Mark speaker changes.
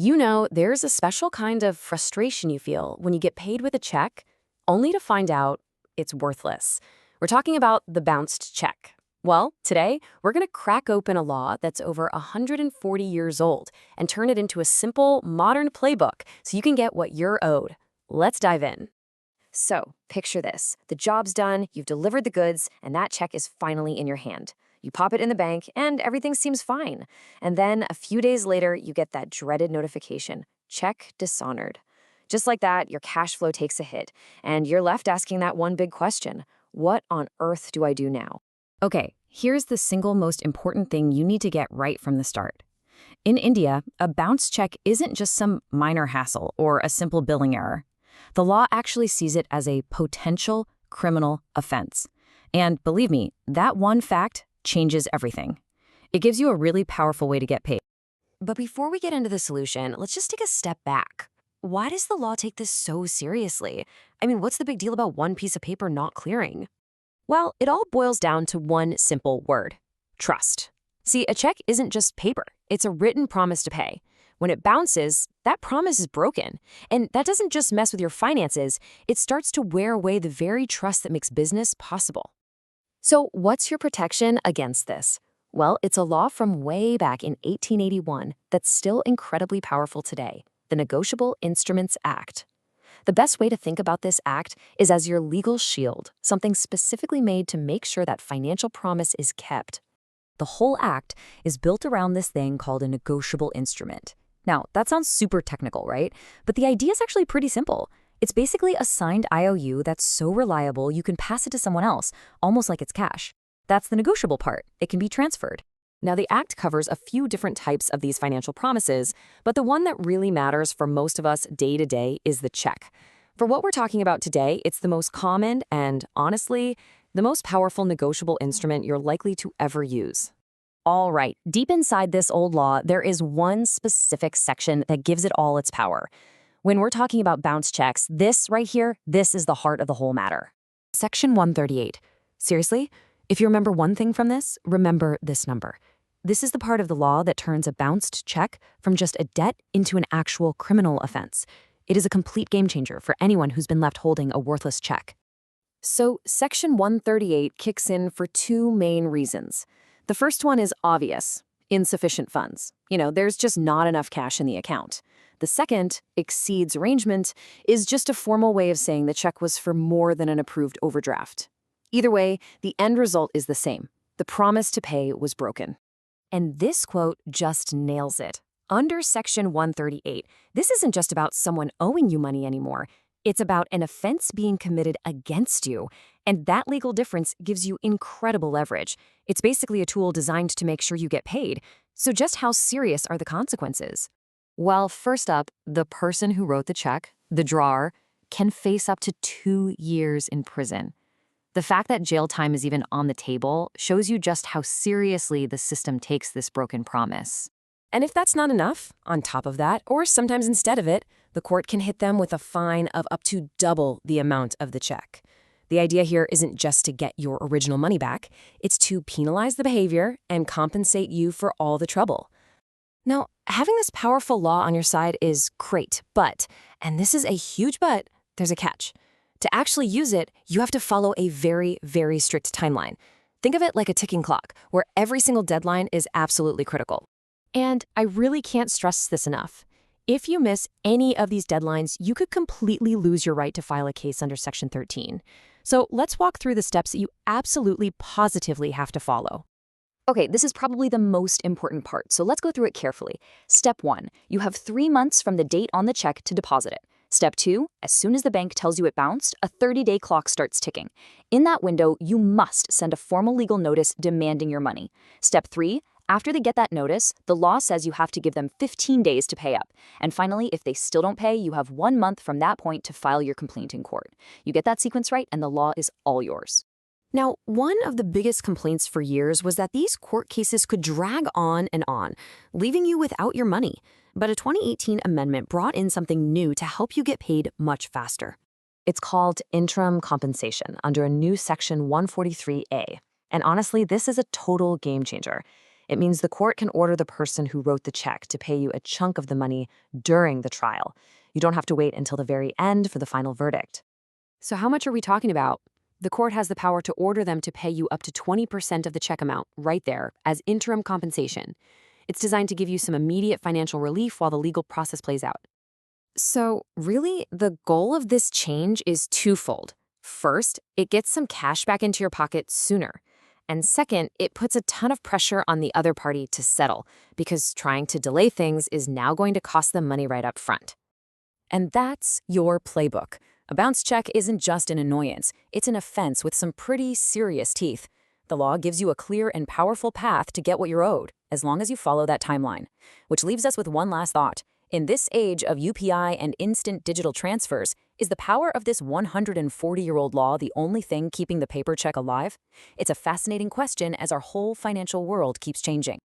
Speaker 1: You know, there's a special kind of frustration you feel when you get paid with a check, only to find out it's worthless. We're talking about the bounced check. Well, today, we're going to crack open a law that's over 140 years old and turn it into a simple, modern playbook so you can get what you're owed. Let's dive in.
Speaker 2: So, picture this. The job's done, you've delivered the goods, and that check is finally in your hand. You pop it in the bank, and everything seems fine. And then, a few days later, you get that dreaded notification, check dishonored. Just like that, your cash flow takes a hit, and you're left asking that one big question, what on earth do I do now?
Speaker 3: Okay, here's the single most important thing you need to get right from the start. In India, a bounce check isn't just some minor hassle or a simple billing error. The law actually sees it as a potential criminal offense. And believe me, that one fact changes everything. It gives you a really powerful way to get paid.
Speaker 2: But before we get into the solution, let's just take a step back. Why does the law take this so seriously? I mean, what's the big deal about one piece of paper not clearing?
Speaker 1: Well, it all boils down to one simple word: trust. See, a check isn't just paper, it's a written promise to pay. When it bounces, that promise is broken. And that doesn't just mess with your finances, it starts to wear away the very trust that makes business possible.
Speaker 2: So, what's your protection against this? Well, it's a law from way back in 1881 that's still incredibly powerful today, the Negotiable Instruments Act. The best way to think about this act is as your legal shield, something specifically made to make sure that financial promise is kept.
Speaker 3: The whole act is built around this thing called a negotiable instrument. Now, that sounds super technical, right? But the idea is actually pretty simple. It's basically a signed IOU that's so reliable you can pass it to someone else, almost like it's cash. That's the negotiable part. It can be transferred.
Speaker 1: Now, the Act covers a few different types of these financial promises, but the one that really matters for most of us day to day is the check. For what we're talking about today, it's the most common and, honestly, the most powerful negotiable instrument you're likely to ever use. All right, deep inside this old law, there is one specific section that gives it all its power. When we're talking about bounce checks, this right here, this is the heart of the whole matter. Section 138. Seriously? If you remember one thing from this, remember this number. This is the part of the law that turns a bounced check from just a debt into an actual criminal offense. It is a complete game changer for anyone who's been left holding a worthless check. So, Section 138 kicks in for two main reasons. The first one is obvious: insufficient funds. There's just not enough cash in the account. The second, exceeds arrangement, is just a formal way of saying the check was for more than an approved overdraft. Either way, the end result is the same. The promise to pay was broken. And this quote just nails it. Under Section 138, this isn't just about someone owing you money anymore. It's about an offense being committed against you. And that legal difference gives you incredible leverage. It's basically a tool designed to make sure you get paid. So just how serious are the consequences? Well, first up, the person who wrote the check, the drawer, can face up to 2 years in prison. The fact that jail time is even on the table shows you just how seriously the system takes this broken promise. And if that's not enough, on top of that, or sometimes instead of it, the court can hit them with a fine of up to double the amount of the check. The idea here isn't just to get your original money back, it's to penalize the behavior and compensate you for all the trouble. Now, having this powerful law on your side is great, but, and this is a huge but, there's a catch. To actually use it, you have to follow a very, very strict timeline. Think of it like a ticking clock, where every single deadline is absolutely critical. And I really can't stress this enough. If you miss any of these deadlines, you could completely lose your right to file a case under Section 13. So let's walk through the steps that you absolutely positively have to follow.
Speaker 2: Okay, this is probably the most important part, so let's go through it carefully. Step 1, you have 3 months from the date on the check to deposit it. Step 2, as soon as the bank tells you it bounced, a 30-day clock starts ticking. In that window, you must send a formal legal notice demanding your money. Step 3, after they get that notice, the law says you have to give them 15 days to pay up. And finally, if they still don't pay, you have 1 month from that point to file your complaint in court. You get that sequence right, and the law is all yours. Now, one of the biggest complaints for years was that these court cases could drag on and on, leaving you without your money. But a 2018 amendment brought in something new to help you get paid much faster. It's called interim compensation under a new Section 143A. And honestly, this is a total game changer.
Speaker 1: It means the court can order the person who wrote the check to pay you a chunk of the money during the trial. You don't have to wait until the very end for the final verdict. So how much are we talking about? The court has the power to order them to pay you up to 20% of the check amount right there as interim compensation. It's designed to give you some immediate financial relief while the legal process plays out.
Speaker 3: So, really, the goal of this change is twofold. First, it gets some cash back into your pocket sooner. And second, it puts a ton of pressure on the other party to settle, because trying to delay things is now going to cost them money right up front. And that's your playbook. A bounce check isn't just an annoyance, it's an offense with some pretty serious teeth. The law gives you a clear and powerful path to get what you're owed, as long as you follow that timeline. Which leaves us with one last thought. In this age of UPI and instant digital transfers, is the power of this 140-year-old law the only thing keeping the paper check alive? It's a fascinating question as our whole financial world keeps changing.